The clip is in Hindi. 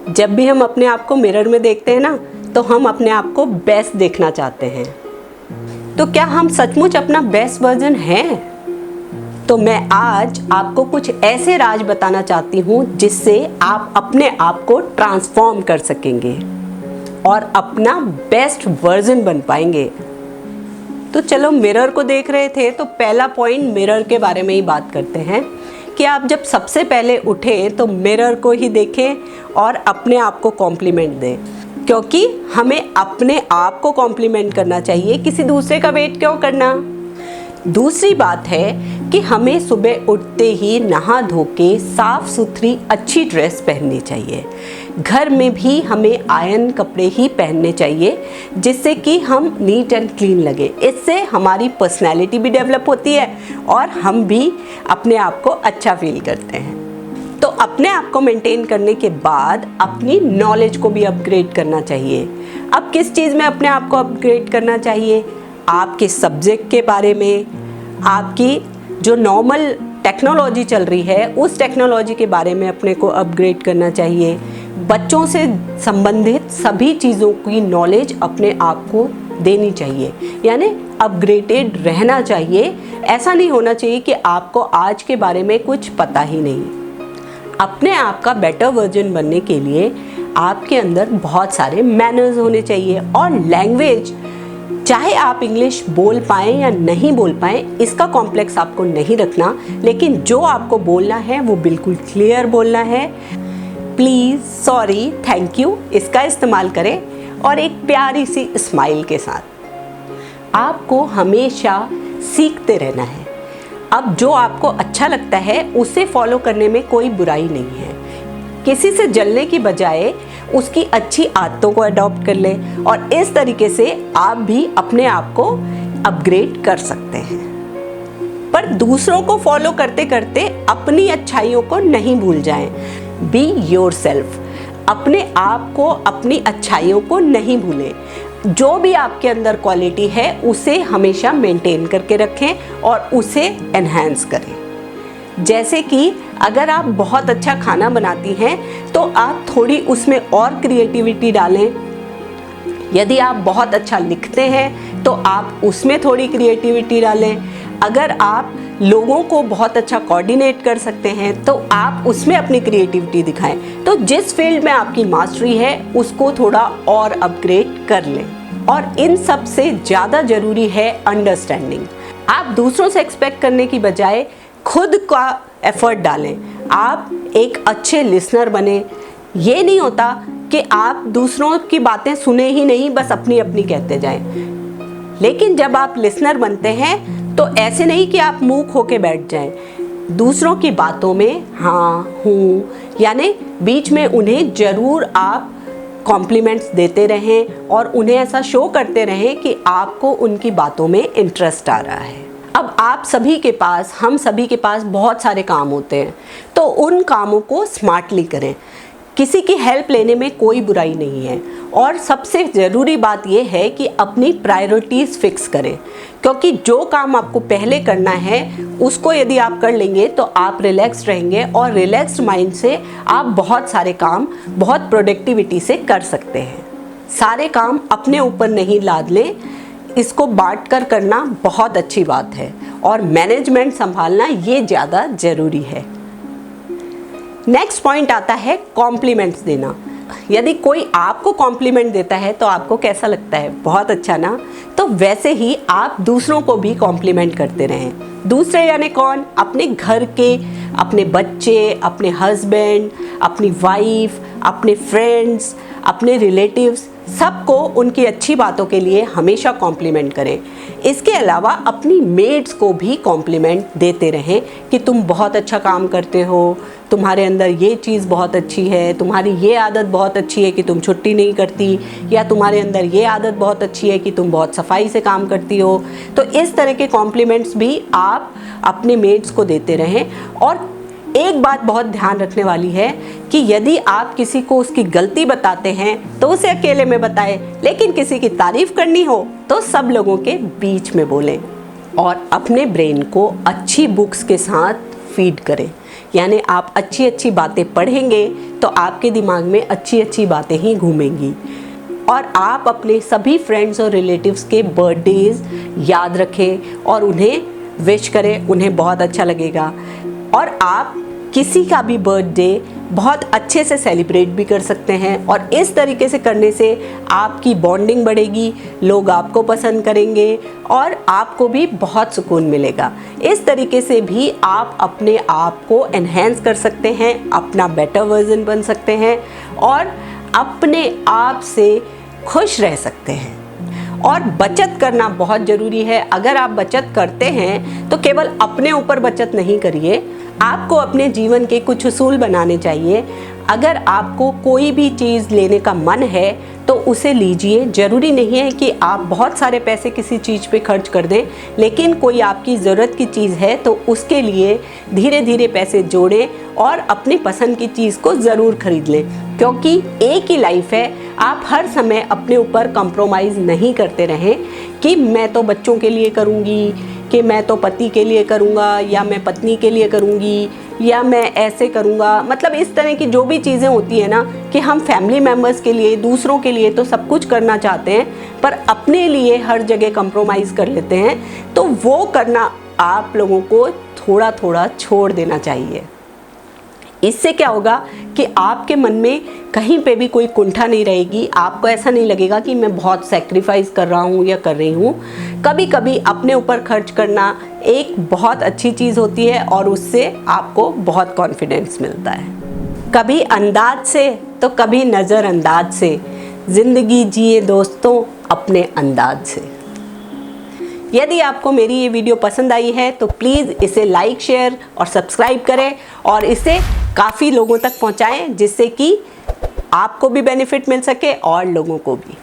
जब भी हम अपने आप को मिरर में देखते हैं ना, तो हम अपने आप को बेस्ट देखना चाहते हैं। तो क्या हम सचमुच अपना बेस्ट वर्जन हैं? तो मैं आज आपको कुछ ऐसे राज बताना चाहती हूँ जिससे आप अपने आप को ट्रांसफॉर्म कर सकेंगे और अपना बेस्ट वर्जन बन पाएंगे। तो चलो, मिरर को देख रहे थे तो पहला पॉइंट मिरर के बारे में ही बात करते हैं कि आप जब सबसे पहले उठे तो मिरर को ही देखें और अपने आप को कॉम्प्लीमेंट दें, क्योंकि हमें अपने आप को कॉम्प्लीमेंट करना चाहिए, किसी दूसरे का वेट क्यों करना। दूसरी बात है कि हमें सुबह उठते ही नहा धो के साफ सुथरी अच्छी ड्रेस पहननी चाहिए। घर में भी हमें आयरन कपड़े ही पहनने चाहिए जिससे कि हम नीट एंड क्लीन लगे। इससे हमारी पर्सनैलिटी भी डेवलप होती है और हम भी अपने आप को अच्छा फील करते हैं। तो अपने आप को मेंटेन करने के बाद अपनी नॉलेज को भी अपग्रेड करना चाहिए। अब किस चीज़ में अपने आप को अपग्रेड करना चाहिए? आपके सब्जेक्ट के बारे में, आपकी जो नॉर्मल टेक्नोलॉजी चल रही है उस टेक्नोलॉजी के बारे में अपने को अपग्रेड करना चाहिए। बच्चों से संबंधित सभी चीज़ों की नॉलेज अपने आप को देनी चाहिए, यानी अपग्रेडेड रहना चाहिए। ऐसा नहीं होना चाहिए कि आपको आज के बारे में कुछ पता ही नहीं। अपने आप का बेटर वर्जन बनने के लिए आपके अंदर बहुत सारे मैनर्स होने चाहिए। और लैंग्वेज, चाहे आप इंग्लिश बोल पाएँ या नहीं बोल पाएँ, इसका कॉम्प्लेक्स आपको नहीं रखना, लेकिन जो आपको बोलना है वो बिल्कुल क्लियर बोलना है। प्लीज़, सॉरी, थैंक यू, इसका इस्तेमाल करें और एक प्यारी सी स्माइल के साथ। आपको हमेशा सीखते रहना है। अब जो आपको अच्छा लगता है उसे फॉलो करने में कोई बुराई नहीं है। किसी से जलने की बजाय उसकी अच्छी आदतों को अडॉप्ट कर ले और इस तरीके से आप भी अपने आप को अपग्रेड कर सकते हैं। पर दूसरों को फॉलो करते करते अपनी अच्छाइयों को नहीं भूल जाएं। Be yourself. अपने आप को, अपनी अच्छाइयों को नहीं भूलें। जो भी आपके अंदर क्वालिटी है उसे हमेशा मेंटेन करके रखें और उसे एनहांस करें। जैसे कि अगर आप बहुत अच्छा खाना बनाती हैं तो आप थोड़ी उसमें और क्रिएटिविटी डालें। यदि आप बहुत अच्छा लिखते हैं तो आप उसमें थोड़ी क्रिएटिविटी डालें। अगर आप लोगों को बहुत अच्छा कोऑर्डिनेट कर सकते हैं तो आप उसमें अपनी क्रिएटिविटी दिखाएं। तो जिस फील्ड में आपकी मास्टरी है उसको थोड़ा और अपग्रेड कर लें। और इन सब से ज़्यादा ज़रूरी है अंडरस्टैंडिंग। आप दूसरों से एक्सपेक्ट करने की बजाय खुद का एफर्ट डालें। आप एक अच्छे लिसनर बने। ये नहीं होता कि आप दूसरों की बातें सुने ही नहीं, बस अपनी अपनी कहते जाएं। लेकिन जब आप लिसनर बनते हैं तो ऐसे नहीं कि आप मूक होके बैठ जाएं। दूसरों की बातों में हाँ हूँ, यानी बीच में उन्हें ज़रूर आप कॉम्प्लीमेंट्स देते रहें और उन्हें ऐसा शो करते रहें कि आपको उनकी बातों में इंटरेस्ट आ रहा है। अब आप सभी के पास, हम सभी के पास बहुत सारे काम होते हैं, तो उन कामों को स्मार्टली करें। किसी की हेल्प लेने में कोई बुराई नहीं है। और सबसे ज़रूरी बात यह है कि अपनी प्रायोरिटीज़ फिक्स करें, क्योंकि जो काम आपको पहले करना है उसको यदि आप कर लेंगे तो आप रिलैक्स रहेंगे और रिलैक्स्ड माइंड से आप बहुत सारे काम बहुत प्रोडक्टिविटी से कर सकते हैं। सारे काम अपने ऊपर नहीं लाद लें, इसको बांट कर करना बहुत अच्छी बात है और मैनेजमेंट संभालना ये ज़्यादा ज़रूरी है। नेक्स्ट पॉइंट आता है कॉम्प्लीमेंट्स देना। यदि कोई आपको कॉम्प्लीमेंट देता है तो आपको कैसा लगता है? बहुत अच्छा ना? तो वैसे ही आप दूसरों को भी कॉम्प्लीमेंट करते रहें। दूसरे यानी कौन? अपने घर के, अपने बच्चे, अपने हस्बैंड, अपनी वाइफ, अपने फ्रेंड्स, अपने रिलेटिव्स, सबको उनकी अच्छी बातों के लिए हमेशा कॉम्प्लीमेंट करें। इसके अलावा अपनी मेड्स को भी कॉम्प्लीमेंट देते रहें कि तुम बहुत अच्छा काम करते हो, तुम्हारे अंदर ये चीज़ बहुत अच्छी है, तुम्हारी ये आदत बहुत अच्छी है कि तुम छुट्टी नहीं करती, या तुम्हारे अंदर ये आदत बहुत अच्छी है कि तुम बहुत सफाई से काम करती हो। तो इस तरह के कॉम्प्लीमेंट्स भी आप अपने मेड्स को देते रहें। और एक बात बहुत ध्यान रखने वाली है कि यदि आप किसी को उसकी गलती बताते हैं तो उसे अकेले में बताएं, लेकिन किसी की तारीफ करनी हो तो सब लोगों के बीच में बोलें। और अपने ब्रेन को अच्छी बुक्स के साथ फीड करें, यानी आप अच्छी अच्छी बातें पढ़ेंगे तो आपके दिमाग में अच्छी अच्छी बातें ही घूमेंगी। और आप अपने सभी फ्रेंड्स और रिलेटिव्स के बर्थडेज याद रखें और उन्हें विश करें, उन्हें बहुत अच्छा लगेगा। और आप किसी का भी बर्थडे बहुत अच्छे से सेलिब्रेट भी कर सकते हैं और इस तरीके से करने से आपकी बॉन्डिंग बढ़ेगी, लोग आपको पसंद करेंगे और आपको भी बहुत सुकून मिलेगा। इस तरीके से भी आप अपने आप को एनहेंस कर सकते हैं, अपना बेटर वर्जन बन सकते हैं और अपने आप से खुश रह सकते हैं। और बचत करना बहुत ज़रूरी है। अगर आप बचत करते हैं तो केवल अपने ऊपर बचत नहीं करिए, आपको अपने जीवन के कुछ उसूल बनाने चाहिए। अगर आपको कोई भी चीज़ लेने का मन है तो उसे लीजिए। ज़रूरी नहीं है कि आप बहुत सारे पैसे किसी चीज़ पे खर्च कर दें, लेकिन कोई आपकी ज़रूरत की चीज़ है तो उसके लिए धीरे धीरे पैसे जोड़ें और अपनी पसंद की चीज़ को ज़रूर खरीद लें, क्योंकि एक ही लाइफ है। आप हर समय अपने ऊपर कंप्रोमाइज़ नहीं करते रहें कि मैं तो बच्चों के लिए करूँगी, कि मैं तो पति के लिए करूँगा, या मैं पत्नी के लिए करूँगी, या मैं ऐसे करूँगा। मतलब इस तरह की जो भी चीज़ें होती है ना, कि हम फैमिली मेम्बर्स के लिए, दूसरों के लिए तो सब कुछ करना चाहते हैं पर अपने लिए हर जगह कंप्रोमाइज़ कर लेते हैं, तो वो करना आप लोगों को थोड़ा थोड़ा छोड़ देना चाहिए। इससे क्या होगा कि आपके मन में कहीं पे भी कोई कुंठा नहीं रहेगी। आपको ऐसा नहीं लगेगा कि मैं बहुत सैक्रिफाइस कर रहा हूँ या कर रही हूँ। कभी कभी अपने ऊपर खर्च करना एक बहुत अच्छी चीज़ होती है और उससे आपको बहुत कॉन्फिडेंस मिलता है। कभी अंदाज से तो कभी नज़रअंदाज से ज़िंदगी जिए दोस्तों अपने अंदाज से। यदि आपको मेरी ये वीडियो पसंद आई है तो प्लीज़ इसे लाइक, शेयर और सब्सक्राइब करें और इसे काफ़ी लोगों तक पहुंचाएं, जिससे कि आपको भी बेनिफिट मिल सके और लोगों को भी।